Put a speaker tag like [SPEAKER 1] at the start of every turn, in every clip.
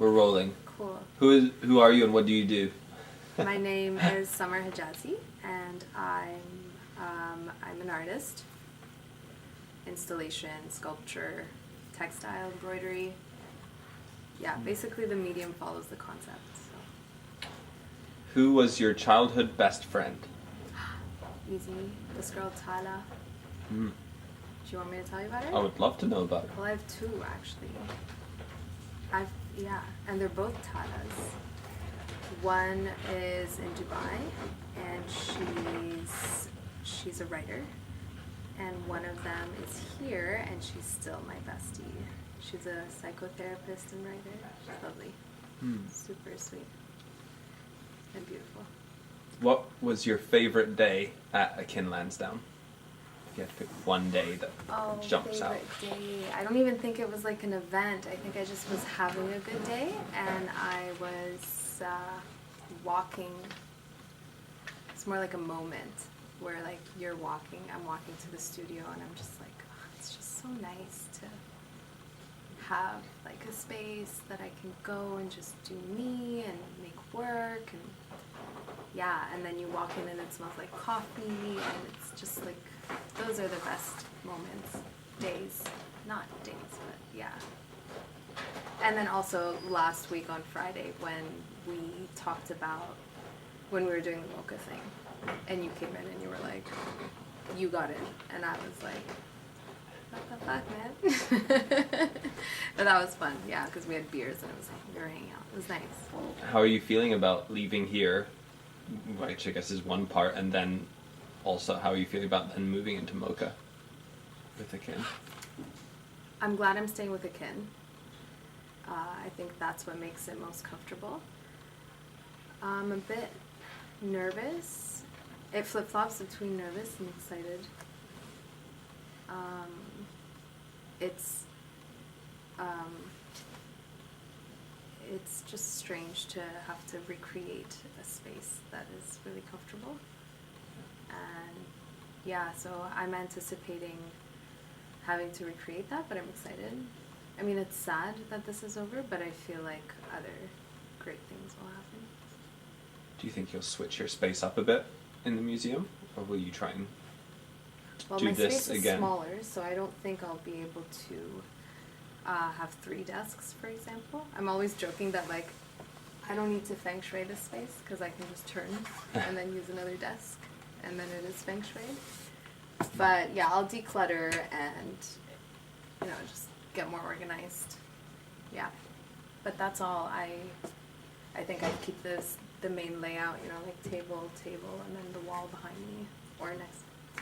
[SPEAKER 1] We're rolling.
[SPEAKER 2] Cool.
[SPEAKER 1] Who are you and what do you do?
[SPEAKER 2] My name is Samar and I'm an artist. Installation, sculpture, textile, embroidery. Yeah, basically the medium follows the concept. So.
[SPEAKER 1] Who was your childhood best friend?
[SPEAKER 2] Easy. This girl, Tala.
[SPEAKER 1] Mm.
[SPEAKER 2] Do you want me to tell you about her?
[SPEAKER 1] I would love to know about it.
[SPEAKER 2] Well, I have two, actually. And they're both Talas. One is in Dubai, and she's a writer. And one of them is here, and she's still my bestie. She's a psychotherapist and writer. She's lovely. Super sweet. And beautiful.
[SPEAKER 1] What was your favorite day at Akin Lansdowne? If you had to pick one day that jumps out.
[SPEAKER 2] Favorite day. I don't even think it was like an event. I think I just was having a good day, and I was walking. It's more like a moment where like I'm walking to the studio, and I'm just like, oh, it's just so nice to have like a space that I can go and just do me and make work and and then you walk in and it smells like coffee, and it's just like, those are the best moments, not days, but yeah. And then also last week on Friday when we talked about, when we were doing the mocha thing, and you came in and you were like, you got in, and I was like, what the fuck, man? But that was fun, yeah, because we had beers and we were hanging out. It was nice.
[SPEAKER 1] How are you feeling about leaving here, which I guess is one part, and then also how are you feeling about then moving into Mocha with Akin?
[SPEAKER 2] I'm glad I'm staying with Akin. I think that's what makes it most comfortable. I'm a bit nervous. It flip-flops between nervous and excited. It's just strange to have to recreate a space that is really comfortable. And yeah, so I'm anticipating having to recreate that, but I'm excited. I mean, it's sad that this is over, but I feel like other great things will happen.
[SPEAKER 1] Do you think you'll switch your space up a bit in the museum, or will you try and do this again?
[SPEAKER 2] My space is smaller, so I don't think I'll be able to have 3 desks, for example. I'm always joking that like I don't need to feng shui this space because I can just turn and then use another desk, and then it is feng shui. But yeah, I'll declutter and just get more organized. Yeah, but that's all. I think I'd keep the main layout, like table, and then the wall behind me or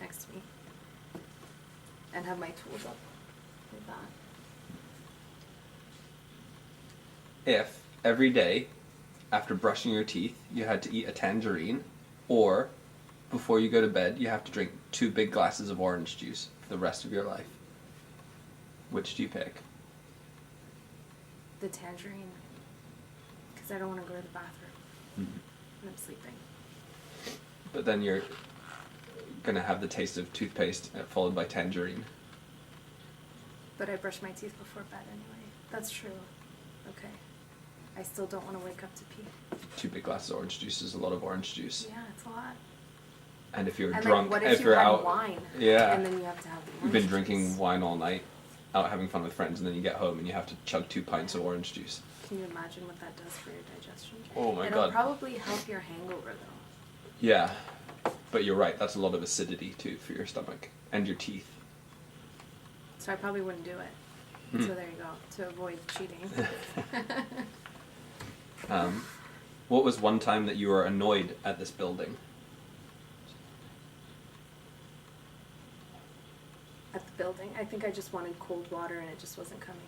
[SPEAKER 2] next to me, and have my tools up like that.
[SPEAKER 1] If every day after brushing your teeth you had to eat a tangerine, or before you go to bed you have to drink 2 big glasses of orange juice for the rest of your life, which do you pick?
[SPEAKER 2] The tangerine, because I don't want to go to the bathroom when I'm sleeping.
[SPEAKER 1] But then you're gonna have the taste of toothpaste followed by tangerine.
[SPEAKER 2] But I brush my teeth before bed anyway. That's true. Okay. I still don't want to wake up to pee.
[SPEAKER 1] 2 big glasses of orange juice is a lot of orange juice.
[SPEAKER 2] Yeah, it's a lot.
[SPEAKER 1] And if you're
[SPEAKER 2] and
[SPEAKER 1] drunk,
[SPEAKER 2] like, what if
[SPEAKER 1] you're
[SPEAKER 2] you had
[SPEAKER 1] out,
[SPEAKER 2] wine,
[SPEAKER 1] yeah,
[SPEAKER 2] and then you have to have the orange
[SPEAKER 1] you've been
[SPEAKER 2] juice?
[SPEAKER 1] drinking wine all night, out having fun with friends, and then you get home and you have to chug 2 pints of orange juice.
[SPEAKER 2] Can you imagine what that does for your digestion?
[SPEAKER 1] Oh my
[SPEAKER 2] It'll
[SPEAKER 1] god.
[SPEAKER 2] probably help your hangover though.
[SPEAKER 1] Yeah, but you're right, that's a lot of acidity too for your stomach and your teeth.
[SPEAKER 2] So I probably wouldn't do it. So there you go, to avoid cheating.
[SPEAKER 1] What was one time that you were annoyed at this building?
[SPEAKER 2] At the building, I think I just wanted cold water and it just wasn't coming.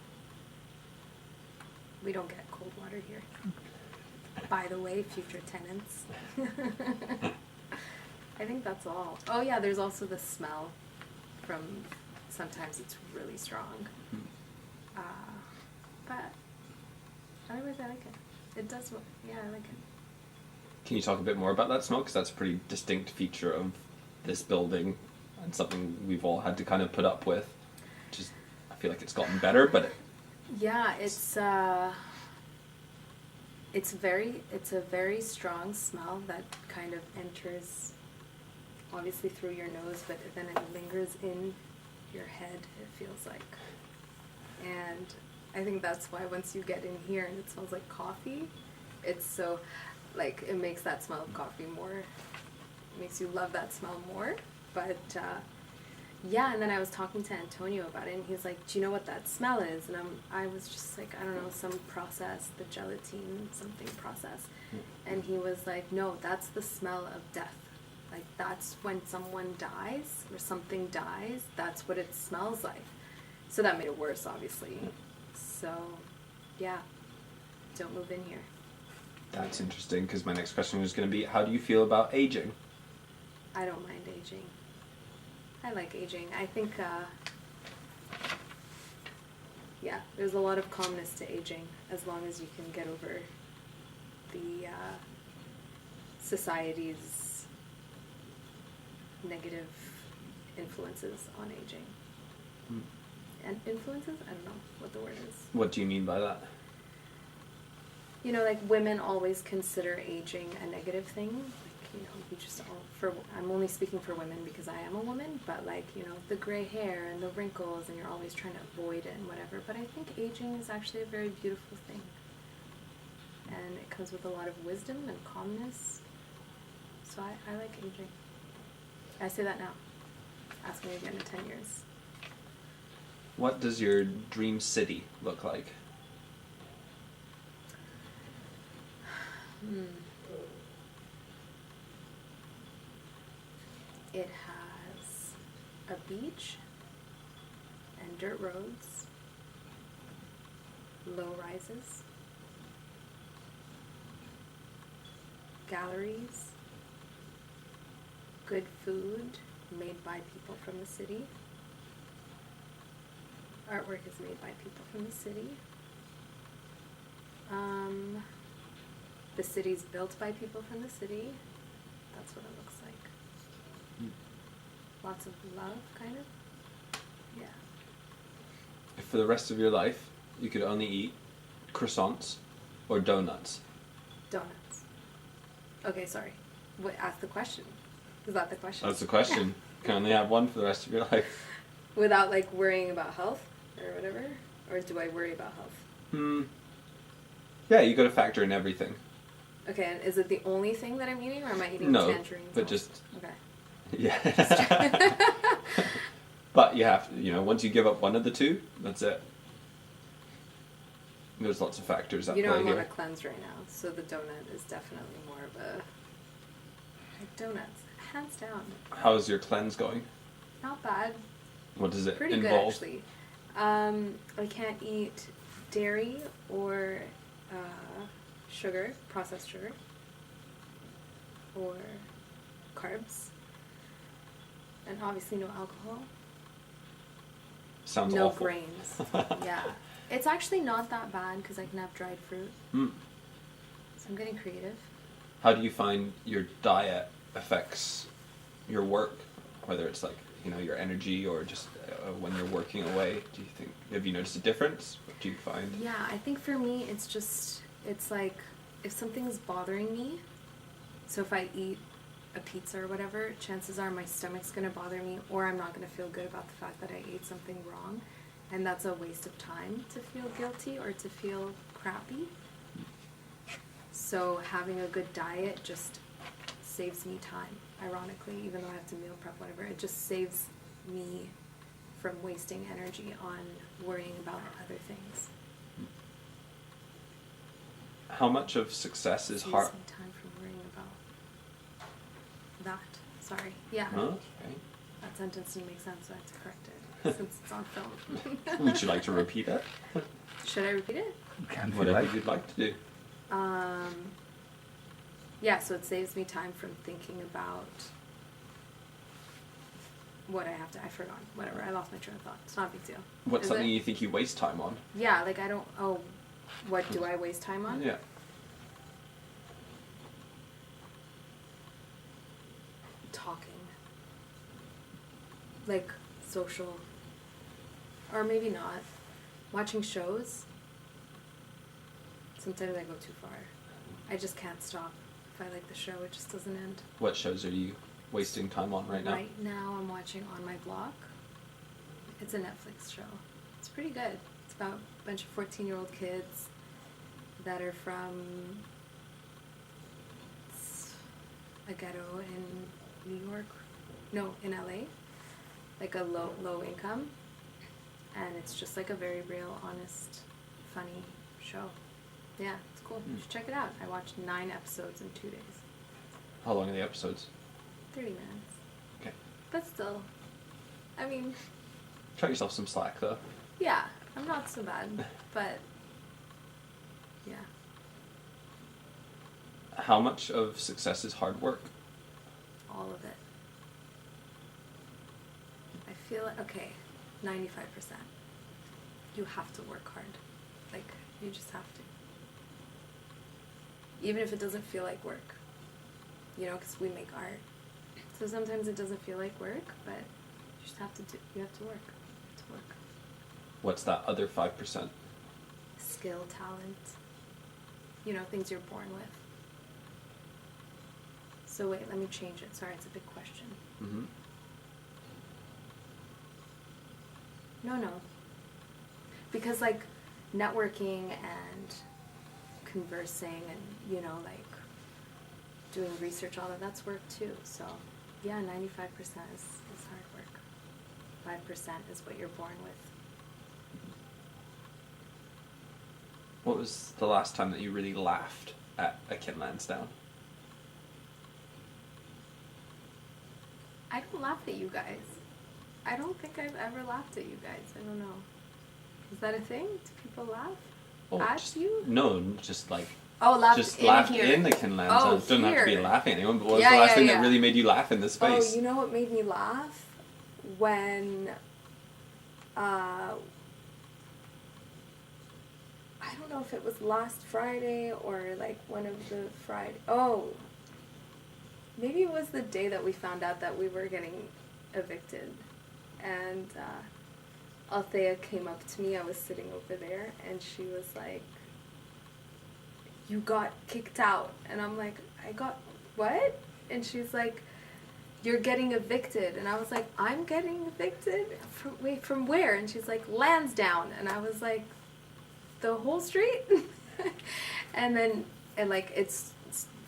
[SPEAKER 2] We don't get cold water here. By the way, future tenants. I think that's all. Oh yeah, there's also the smell from, sometimes it's really strong. But otherwise I like it. It does, yeah, I like it.
[SPEAKER 1] Can you talk a bit more about that smell? Because that's a pretty distinct feature of this building and something we've all had to kind of put up with. Just, I feel like it's gotten better, but...
[SPEAKER 2] Yeah, it's it's a very strong smell that kind of enters obviously through your nose, but then it lingers in your head, it feels like. And I think that's why once you get in here and it smells like coffee, it's so, like, it makes that smell of coffee more, makes you love that smell more. But yeah, and then I was talking to Antonio about it, and he's like, do you know what that smell is? And I was just like, I don't know, some process, the gelatin, something process. And he was like, no, that's the smell of death. Like, that's when someone dies, or something dies, that's what it smells like. So that made it worse, obviously. So, yeah, don't move in here.
[SPEAKER 1] That's interesting, because my next question was going to be, how do you feel about aging?
[SPEAKER 2] I don't mind aging. I like aging. I think, yeah, there's a lot of calmness to aging, as long as you can get over the society's negative influences on aging.
[SPEAKER 1] Mm.
[SPEAKER 2] And influences? I don't know what the word is.
[SPEAKER 1] What do you mean by that?
[SPEAKER 2] You know, like, women always consider aging a negative thing. Like, you know, you just all, I'm only speaking for women because I am a woman, but, like, you know, the gray hair and the wrinkles, and you're always trying to avoid it and whatever. But I think aging is actually a very beautiful thing. And it comes with a lot of wisdom and calmness. So I like aging. I say that now. Ask me again in 10 years.
[SPEAKER 1] What does your dream city look like?
[SPEAKER 2] It has a beach and dirt roads, low rises, galleries, good food made by people from the city. Artwork is made by people from the city. The city's built by people from the city. That's what it looks like. Lots of love, kind of. Yeah.
[SPEAKER 1] If for the rest of your life you could only eat croissants or donuts?
[SPEAKER 2] Donuts. Okay, sorry. Wait, ask the question. Is that the question?
[SPEAKER 1] That's the question. You can only have one for the rest of your life.
[SPEAKER 2] Without, like, worrying about health or whatever? Or do I worry about health?
[SPEAKER 1] Yeah, you got to factor in everything.
[SPEAKER 2] Okay, and is it the only thing that I'm eating, or am I eating tangerines?
[SPEAKER 1] But just...
[SPEAKER 2] Okay.
[SPEAKER 1] Yeah. But you have to, you know, once you give up one of the two, that's it. There's lots of factors at play here.
[SPEAKER 2] You know, I'm on a cleanse right now, so the donut is definitely more of a... Donuts, hands down.
[SPEAKER 1] How's your cleanse going?
[SPEAKER 2] Not bad.
[SPEAKER 1] What does it
[SPEAKER 2] Pretty
[SPEAKER 1] involve?
[SPEAKER 2] good, actually. I can't eat dairy or sugar, processed sugar, or carbs, and obviously no alcohol.
[SPEAKER 1] Sounds
[SPEAKER 2] no
[SPEAKER 1] awful.
[SPEAKER 2] grains. Yeah. It's actually not that bad because I can have dried fruit. So I'm getting creative.
[SPEAKER 1] How do you find your diet affects your work? Whether it's like, you know, your energy or just when you're working away, do you think, have you noticed a difference? What do you find?
[SPEAKER 2] Yeah, I think for me it's like if something's bothering me, so if I eat a pizza or whatever, chances are my stomach's going to bother me, or I'm not going to feel good about the fact that I ate something wrong, and that's a waste of time to feel guilty or to feel crappy. So having a good diet just saves me time, ironically, even though I have to meal prep, whatever. It just saves me from wasting energy on worrying about other things.
[SPEAKER 1] How much of success is
[SPEAKER 2] Saves
[SPEAKER 1] hard?
[SPEAKER 2] me time from worrying about that. Sorry. Yeah.
[SPEAKER 1] Oh, okay.
[SPEAKER 2] That sentence didn't make sense, so I have to correct it since it's on film.
[SPEAKER 1] Would you like to repeat it?
[SPEAKER 2] Should I repeat it?
[SPEAKER 3] You can
[SPEAKER 1] Whatever you'd like to do.
[SPEAKER 2] Yeah, so it saves me time from thinking about what I have to, I forgot, whatever, I lost my train of thought. It's not a big deal.
[SPEAKER 1] What's
[SPEAKER 2] Is
[SPEAKER 1] something
[SPEAKER 2] it?
[SPEAKER 1] you think you waste time on?
[SPEAKER 2] Yeah, like what do I waste time on?
[SPEAKER 1] Yeah.
[SPEAKER 2] Talking. Like social, or maybe not. Watching shows. Sometimes I go too far. I just can't stop. If I like the show, it just doesn't end.
[SPEAKER 1] What shows are you wasting time on right now?
[SPEAKER 2] Right now I'm watching On My Block. It's a Netflix show. It's pretty good. It's about a bunch of 14-year-old kids that are from a ghetto in New York. No, in LA. Like a low income. And it's just like a very real, honest, funny show. Yeah, it's cool. You should check it out. I watched 9 episodes in 2 days.
[SPEAKER 1] How long are the episodes?
[SPEAKER 2] 30 minutes.
[SPEAKER 1] Okay.
[SPEAKER 2] But still, I mean,
[SPEAKER 1] Cut yourself some slack, though.
[SPEAKER 2] yeah, I'm not so bad, but yeah.
[SPEAKER 1] How much of success is hard work?
[SPEAKER 2] All of it. I feel like, okay, 95%. You have to work hard. Like, you just have to. Even if it doesn't feel like work. You know, because we make art. So sometimes it doesn't feel like work, but you just have to work. You have to work.
[SPEAKER 1] What's that other 5%?
[SPEAKER 2] Skill, talent. You know, things you're born with. So wait, let me change it. Sorry, it's a big question.
[SPEAKER 1] Mm-hmm.
[SPEAKER 2] No. Because, like, networking and conversing and, you know, like, doing research, all that's work too. So, yeah, 95% is hard work. 5% is what you're born with.
[SPEAKER 1] What was the last time that you really laughed at a kid Lansdowne?
[SPEAKER 2] I don't laugh at you guys. I don't think I've ever laughed at you guys. I don't know. Is that a thing? Do people laugh at you?
[SPEAKER 1] No, just like...
[SPEAKER 2] Oh, laughed
[SPEAKER 1] just
[SPEAKER 2] in
[SPEAKER 1] laughed
[SPEAKER 2] here.
[SPEAKER 1] in the Ken Lansdowne.
[SPEAKER 2] Oh,
[SPEAKER 1] Doesn't have to be
[SPEAKER 2] here.
[SPEAKER 1] laughing at anyone, but what was
[SPEAKER 2] Yeah,
[SPEAKER 1] the last
[SPEAKER 2] yeah,
[SPEAKER 1] thing
[SPEAKER 2] yeah.
[SPEAKER 1] that really made you laugh in this space?
[SPEAKER 2] Oh, you know what made me laugh? When, I don't know if it was last Friday or like one of the Friday. Oh, maybe it was the day that we found out that we were getting evicted. And Althea came up to me. I was sitting over there, and she was like, "You got kicked out." And I'm like, "I got what?" And she's like, "You're getting evicted." And I was like, "I'm getting evicted? From where?" And she's like, "Lansdowne." And I was like, "The whole street?" And then, and like, it's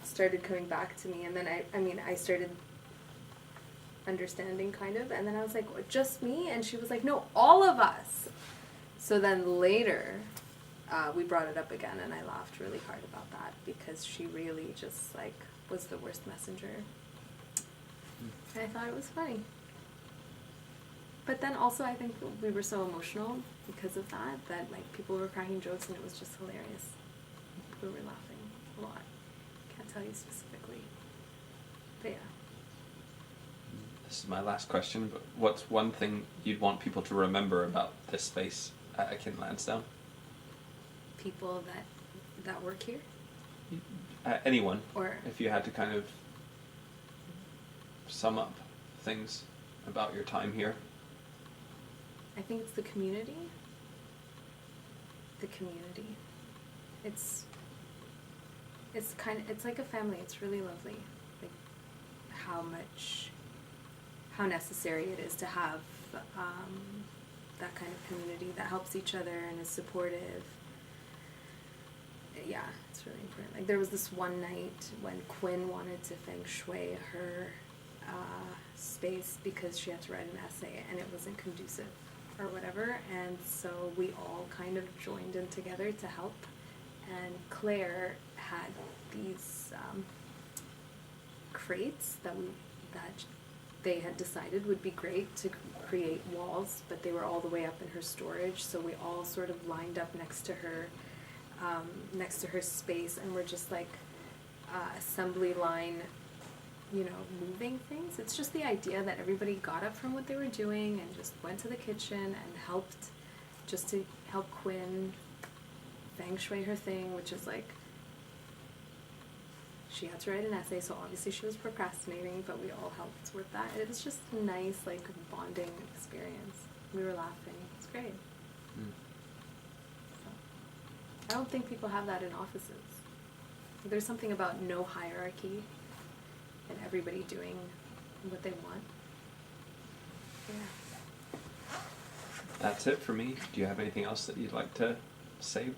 [SPEAKER 2] started coming back to me. And then I started understanding kind of. And then I was like, "What, just me?" And she was like, "No, all of us." So then later, we brought it up again, and I laughed really hard about that because she really just like was the worst messenger. And I thought it was funny. But then also I think we were so emotional because of that like people were cracking jokes and it was just hilarious. We were laughing a lot. Can't tell you specifically. But yeah.
[SPEAKER 1] This is my last question, but what's one thing you'd want people to remember about this space at Ken Lansdowne?
[SPEAKER 2] People that work here?
[SPEAKER 1] Anyone.
[SPEAKER 2] Or
[SPEAKER 1] if you had to kind of sum up things about your time here.
[SPEAKER 2] I think it's the community. The community. It's like a family. It's really lovely. Like how necessary it is to have that kind of community that helps each other and is supportive. Yeah, it's really important. Like there was this one night when Quinn wanted to feng shui her space because she had to write an essay and it wasn't conducive or whatever, and so we all kind of joined in together to help. And Claire had these crates that they had decided would be great to create walls, but they were all the way up in her storage, so we all sort of lined up next to her space, and we're just like assembly line, you know, moving things. It's just the idea that everybody got up from what they were doing and just went to the kitchen and helped, just to help Quinn feng shui her thing, which is like, she had to write an essay, so obviously she was procrastinating, but we all helped with that. It was just a nice, like, bonding experience. We were laughing. It's great. I don't think people have that in offices. There's something about no hierarchy and everybody doing what they want. Yeah.
[SPEAKER 1] That's it for me. Do you have anything else that you'd like to say?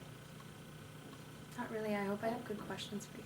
[SPEAKER 2] Not really. I hope I have good questions for you.